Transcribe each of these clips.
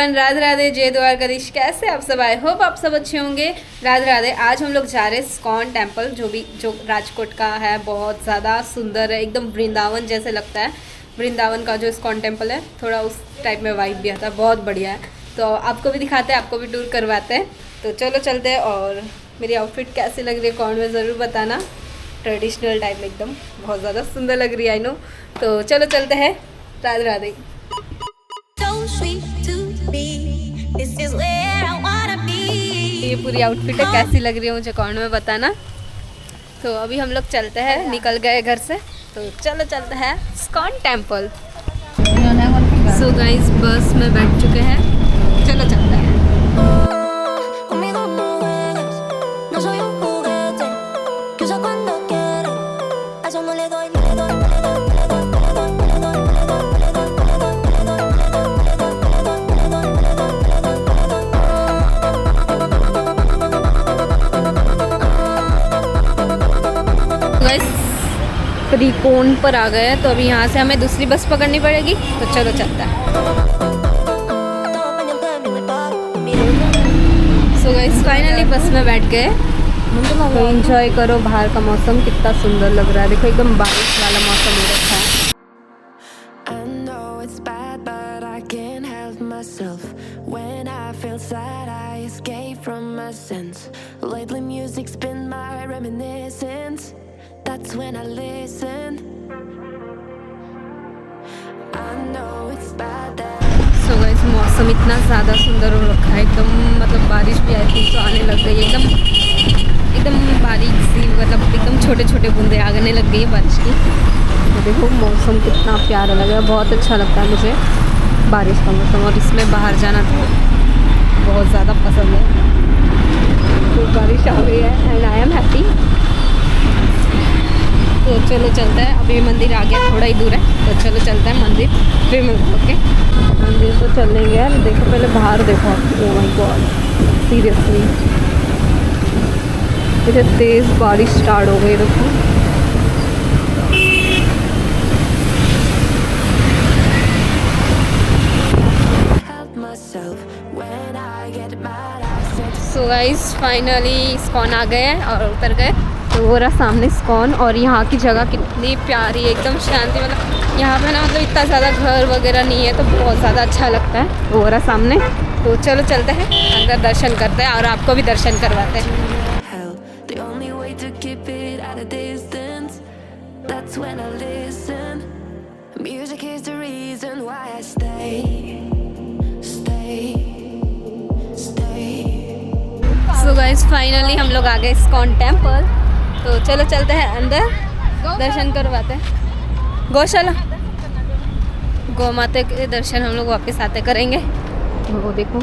Everyone, Radhe Radhe, जय द्वारकाधीश। कैसे आप सब? आई होप आप सब अच्छे होंगे। राधे राधे। आज हम लोग जा रहे हैं इस्कॉन टेम्पल, जो राजकोट का है। बहुत ज़्यादा सुंदर है, एकदम वृंदावन जैसे लगता है। वृंदावन का जो इस्कॉन टेम्पल है, थोड़ा उस टाइप में वाइब भी आता है। बहुत बढ़िया है। तो आपको भी दिखाते हैं, आपको भी टूर करवाते हैं। तो चलो चलते हैं। और मेरी आउटफिट कैसी लग रही है कमेंट में ज़रूर बताना। ट्रेडिशनल टाइप में एकदम बहुत ज़्यादा सुंदर लग रही है, आई नो। तो चलो चलते हैं। राधे राधे। ये पूरी आउटफिट है, कैसी लग रही है मुझे कमेंट में बताना। तो अभी हम लोग चलते हैं, निकल गए घर से। तो चलो चलते हैं इस्कॉन टेम्पल। सो गाइस, बस में बैठ चुके हैं, चलो चलते हैं। त्रिकोण पर आ गए हैं, तो अभी यहाँ से हमें दूसरी बस पकड़नी पड़ेगी। तो चलो चलता है। सो गाइस, फाइनली बस में बैठ गए। तो एंजॉय करो, बाहर का मौसम कितना सुंदर लग रहा है। देखो, एकदम बारिश वाला मौसम हो रखा है। That's when I listen. I know it's bad that. So guys, मौसम इतना ज़्यादा सुंदर हो रखा है, एकदम मतलब बारिश भी आई थी तो आने लग गई है। एकदम बारीक सी, मतलब एकदम छोटे छोटे बूंदे आने लग गई है बारिश की। तो देखो मौसम कितना प्यारा लग रहा है, बहुत अच्छा लगता है मुझे बारिश का मौसम। और इसमें बाहर जाना तो बहुत ज़्यादा पसंद है। तो बारिश आ गई है एंड आई एम हैप्पी। तो चलो चलते हैं। अभी मंदिर आ गया, थोड़ा ही दूर है। तो चलो चलते हैं मंदिर, फिर मिलते हैं। ओके, मंदिर तो चलेंगे यार। देखो पहले बाहर देखो। ओह माय गॉड, सीरियसली इधर तेज़ बारिश स्टार्ट हो गई। देखो सो गाइस, फाइनली इस्कॉन आ गए और उतर गए। तो वो रहा सामने इस्कॉन। और यहाँ की जगह कितनी प्यारी है, एकदम शांति। मतलब यहाँ पे ना, मतलब इतना ज़्यादा घर वगैरह नहीं है, तो बहुत ज़्यादा अच्छा लगता है। वो रहा सामने। तो चलो चलते हैं अंदर, दर्शन करते हैं और आपको भी दर्शन करवाते हैं। सो गाइस, फाइनली हम लोग आ गए इस्कॉन टेम्पल। तो चलो चलते हैं अंदर, दर्शन करवाते हैं। गौशाला, गौ माता के दर्शन हम लोग वापस आते करेंगे। वो देखो,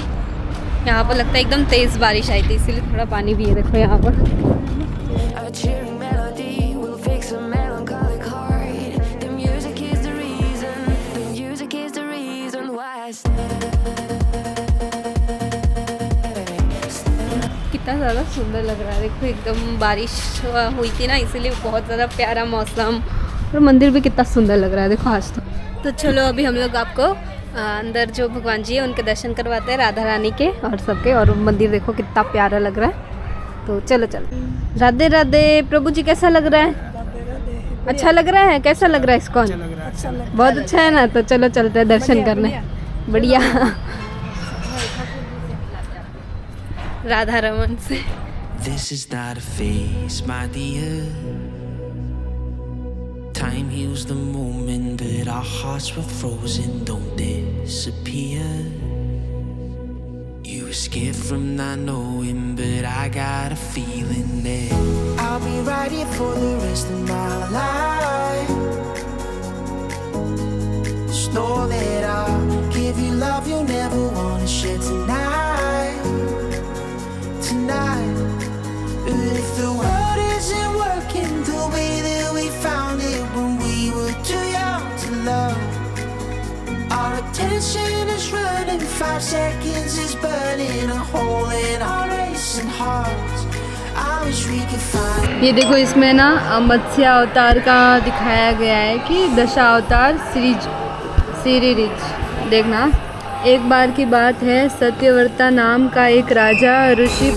यहाँ पर लगता है एकदम तेज़ बारिश आई थी, इसीलिए थोड़ा पानी भी है। देखो यहाँ पर। कितना ज़्यादा सुंदर लग रहा है। देखो, एकदम बारिश हुई थी ना, इसीलिए बहुत ज़्यादा प्यारा मौसम। और मंदिर भी कितना सुंदर लग रहा है, देखो आज तो चलो अभी हम लोग आपको अंदर जो भगवान जी है उनके दर्शन करवाते हैं, राधा रानी के और सबके। और मंदिर देखो कितना प्यारा लग रहा है। तो चलो चलो। राधे राधे। प्रभु जी कैसा लग रहा है? अच्छा लग रहा है? कैसा लग रहा है इस्कॉन? बहुत अच्छा है ना। तो चलो चलते हैं दर्शन करने। बढ़िया। राधा रमन से। This is not a phase, my dear. Time heals the moment, but our hearts were frozen. Don't disappear. You escaped from not knowing, but I got a feeling that I'll be right here for the rest of my life. Just know that I'll give you love you'll never wanna share tonight. But if the world isn't working the way that we found it when we were too young to love, our attention is running, 5 seconds is burning a hole in our racing hearts. I wish we could find. ये देखो, इसमें ना मत्स्य अवतार का दिखाया गया है कि दशा अवतार श्री रिच। देखना एक बार की बात है, सत्यव्रता नाम का एक राजा ऋषि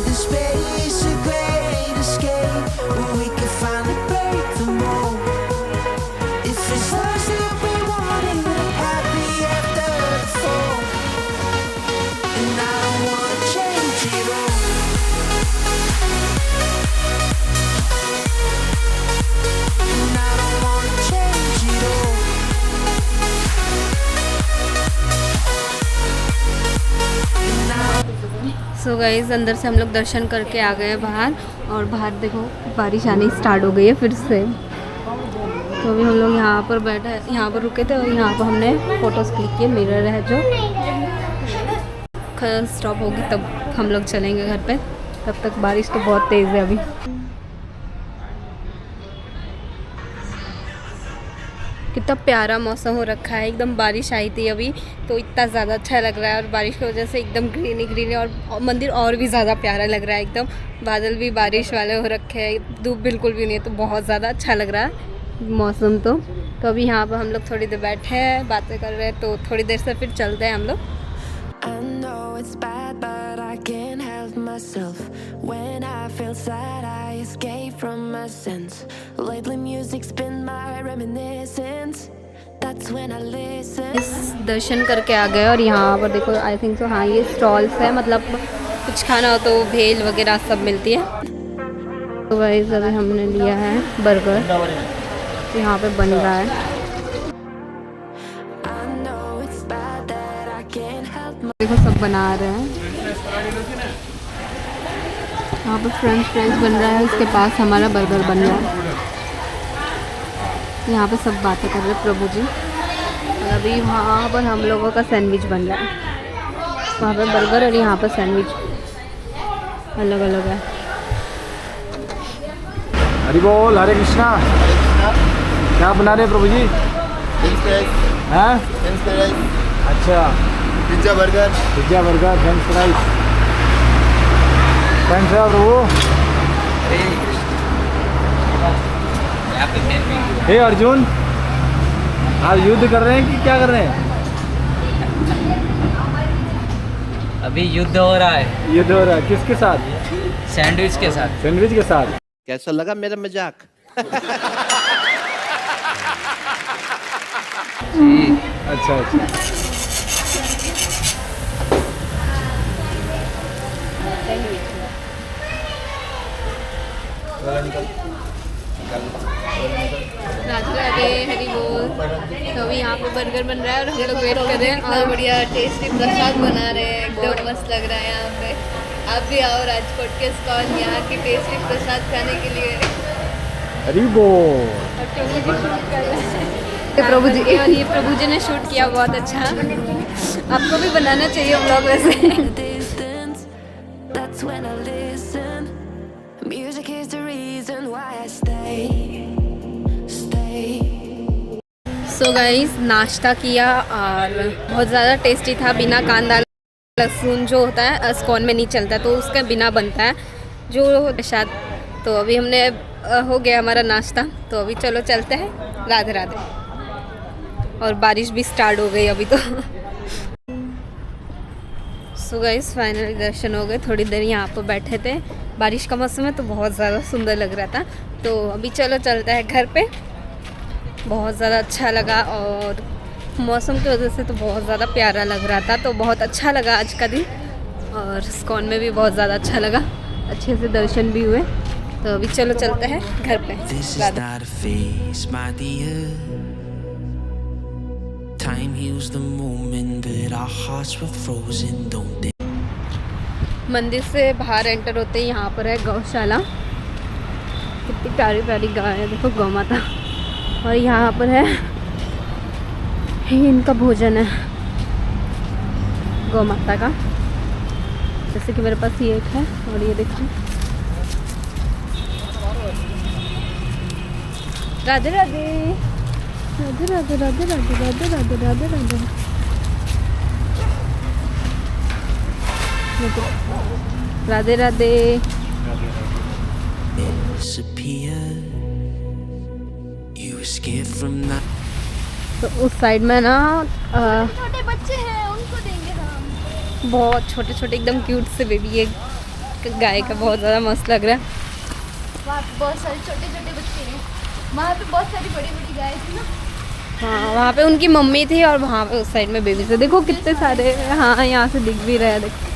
सो गाइस अंदर से हम लोग दर्शन करके आ गए बाहर, और बाहर देखो बारिश आनी स्टार्ट हो गई है फिर से। तो अभी हम लोग यहाँ पर बैठे, यहाँ पर रुके थे और यहाँ पर हमने फ़ोटोज़ क्लिक किए। मिरर है जो स्टॉप होगी तब हम लोग चलेंगे घर पे, तब तक बारिश तो बहुत तेज़ है अभी। कितना प्यारा मौसम हो रखा है, एकदम बारिश आई थी अभी तो इतना ज़्यादा अच्छा लग रहा है, और बारिश की वजह से एकदम ग्रीनी ग्रीनी और मंदिर और भी ज़्यादा प्यारा लग रहा है। एकदम बादल भी बारिश वाले हो रखे हैं, धूप बिल्कुल भी नहीं है, तो बहुत ज़्यादा अच्छा लग रहा है मौसम। तो अभी यहाँ पर हम लोग थोड़ी देर बैठे हैं, बातें कर रहे हैं, तो थोड़ी देर से फिर चलते हैं हम लोग। Myself when I feel sad, I escape from my sense. Lately music's been my reminiscence. That's when I listen. इस दर्शन करके आ गए और यहाँ पर देखो आई थिंक सो हाँ ये स्टॉल्स है, मतलब कुछ खाना हो तो भेल वगैरह सब मिलती है। तो गाइस अभी हमने लिया है बर्गर, यहाँ पे बन रहा है। देखो सब बना रहे हैं, यहाँ पर फ्रेंच फ्राइज बन रहा है, उसके पास हमारा बर्गर बन रहा है। यहाँ पे सब बातें कर रहे हैं प्रभु जी, और अभी वहाँ पर हम लोगों का सैंडविच बन रहा है। वहाँ पे बर्गर और यहाँ पर सैंडविच अलग अलग है। हरि बोल, हरे कृष्णा। क्या बना रहे हैं प्रभु जी? हाँ अच्छा, pizza burger french fries. Thanks प्रभु। हे अर्जुन, आप युद्ध कर रहे हैं कि क्या कर रहे हैं? अभी युद्ध हो रहा है। युद्ध हो रहा है किसके साथ? सैंडविच के साथ। सैंडविच के साथ। कैसा लगा मेरा मजाक? अच्छा अच्छा। राधे हरी बोल। तो अभी यहाँ पे बर्गर बन रहा है और हम लोग वेट कर रहे हैं, और बढ़िया टेस्टी प्रसाद बना रहे हैं, एकदम मस्त लग रहा है यहाँ पे। आप भी आओ राजकोट के स्कॉन यहाँ की टेस्टी प्रसाद खाने के लिए। हरी बोल। प्रभु जी, और ये प्रभु जी ने शूट किया बहुत अच्छा। आपको भी बनाना चाहिए व्लॉग वैसे। सो गाइस नाश्ता किया और बहुत ज़्यादा टेस्टी था, बिना कांदा लहसुन जो होता है स्कॉन में नहीं चलता, तो उसका बिना बनता है जो शायद। तो अभी हमने हो गया हमारा नाश्ता, तो अभी चलो चलते हैं। राधे राधे। और बारिश भी स्टार्ट हो गई अभी तो। सो गाइस फाइनली दर्शन हो गए। थोड़ी देर यहाँ पर बैठे थे, बारिश का मौसम है तो बहुत ज़्यादा सुंदर लग रहा था। तो अभी चलो चलता है घर पे। बहुत ज़्यादा अच्छा लगा, और मौसम की वजह से तो बहुत ज़्यादा प्यारा लग रहा था, तो बहुत अच्छा लगा आज का दिन। और स्कॉन में भी बहुत ज़्यादा अच्छा लगा, अच्छे से दर्शन भी हुए। तो अभी चलो चलते हैं घर पे। मंदिर से बाहर एंटर होते ही यहाँ पर है गौशाला। कितनी प्यारी प्यारी गाय है, देखो गौ माता। और यहाँ पर है इनका भोजन है गौ माता का, जैसे कि मेरे पास ये एक है। और ये देखो राधे राधे राधे राधे राधे राधे राधे राधे राधे राधे। राधे राधे। तो उस साइड में ना छोटे बच्चे हैं, उनको देंगे हम। बहुत छोटे छोटे एकदम क्यूट से बेबी, ये गाय का बहुत ज़्यादा मस्त लग रहा है। वहाँ पे बहुत सारे छोटे छोटे बच्चे हैं, वहाँ पे बहुत सारी बड़ी बड़ी गाय थी ना। हाँ वहाँ पे उनकी मम्मी थी और वहाँ पे उस साइड में बेबी थे। देखो कितने सारे, हाँ यहाँ से दिख भी रहे हैं, देखो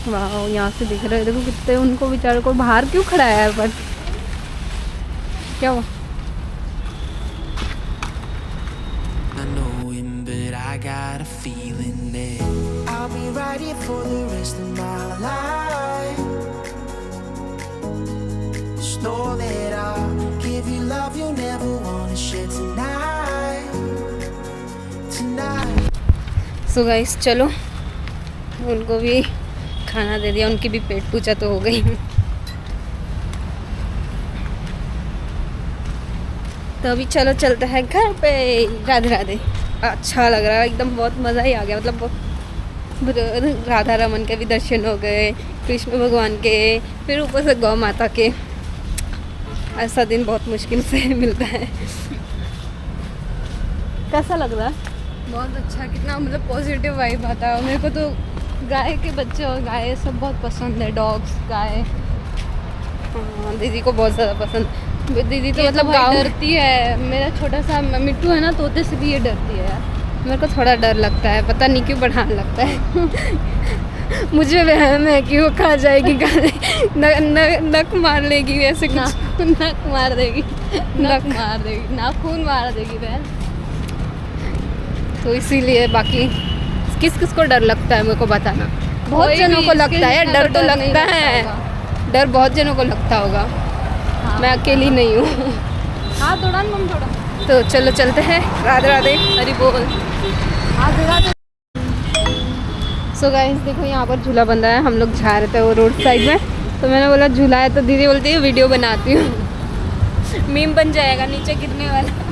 वाह यहाँ से दिख रहे हैं, देखो कितने। उनको बेचारों को बाहर क्यों खड़ा है यार, पर क्या हुआ? knowing, but I got a feeling that I'll be right here for the rest of my life. Just know that I'll give you love you'll never wanna share tonight. Tonight. So guys चलो, उनको भी खाना दे दिया, उनकी भी पेट पूजा तो हो गई। तो अभी चलो चलते हैं घर पे। राधे राधे। अच्छा लग रहा है एकदम, बहुत मज़ा ही आ गया। मतलब राधा रमन के भी दर्शन हो गए, कृष्ण भगवान के, फिर ऊपर से गौ माता के। ऐसा दिन बहुत मुश्किल से मिलता है। कैसा लग रहा है? बहुत अच्छा, कितना मतलब पॉजिटिव वाइब आता है। मेरे को तो गाय के बच्चे और गाय सब बहुत पसंद है, डॉग्स, गाय। हाँ, दीदी को बहुत ज़्यादा पसंद। दीदी तो मतलब गाँव डरती है। मेरा छोटा सा मिट्टू है ना, तोते से भी ये डरती है यार। मेरे को थोड़ा डर लगता है, पता नहीं क्यों बढ़ाने लगता है। मुझे वहम है कि वो खा जाएगी, नक मार लेगी, वैसे कुछ नक मार देगी, नक मार देगी, नाखून मार देगी बहन। तो इसीलिए बाकी किस किस को डर लगता है मेरे को बताना। बहुत जनों को लगता है, डर तो लगता है, डर बहुत जनों को लगता होगा। मैं अकेली नहीं हूँ। हाँ थोड़ा मम थोड़ा। तो चलो चलते हैं। राधे राधे, हरि बोल। राधे राधे। सो गाइस देखो यहाँ पर झूला बंधा है, हम लोग जा रहे थे वो रोड साइड में। तो मैंने बोला झूला है, तो दीदी बोलती है वीडियो बनाती हूँ, मीम बन जाएगा नीचे गिरने वाला।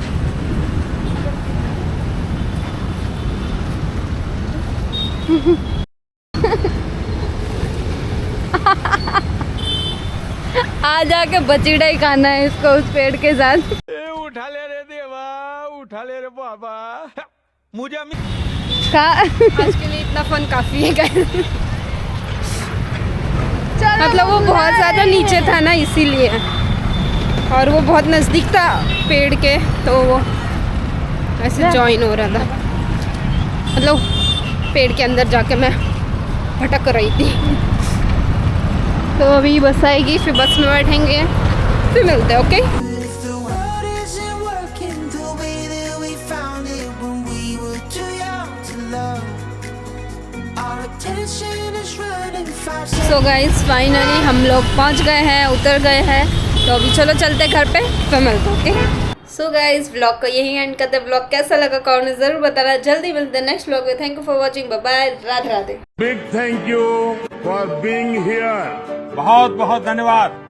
आ जाके बचीड़ा ही खाना है इसको उस पेड़ के साथ। उठा ले रे देवा, उठा ले रे बाबा, मुझे आज के लिए इतना फन काफी है guys। मतलब वो बहुत ज़्यादा नीचे था ना इसीलिए, और वो बहुत नज़दीक था पेड़ के, तो वो ऐसे जॉइन हो रहा था। मतलब पेड़ के अंदर जाके मैं भटक रही थी। तो अभी बस आएगी, फिर बस में बैठेंगे, फिर मिलते हैं। Okay If the world isn't working the way that we found it when we were too young to love, our attention is running fast. So guys finally हम लोग पहुंच गए हैं, उतर गए हैं। तो अभी चलो चलते हैं घर पे, फिर मिलते हैं। ओके सो गाइस ब्लॉग को यही एंड करते। ब्लॉग कैसा लगा कमेंट में ज़रूर बताना। जल्दी मिलते हैं नेक्स्ट ब्लॉग में। Thank you for watching, bye bye, Radhe Radhe. Big thank you for being here. बहुत बहुत धन्यवाद।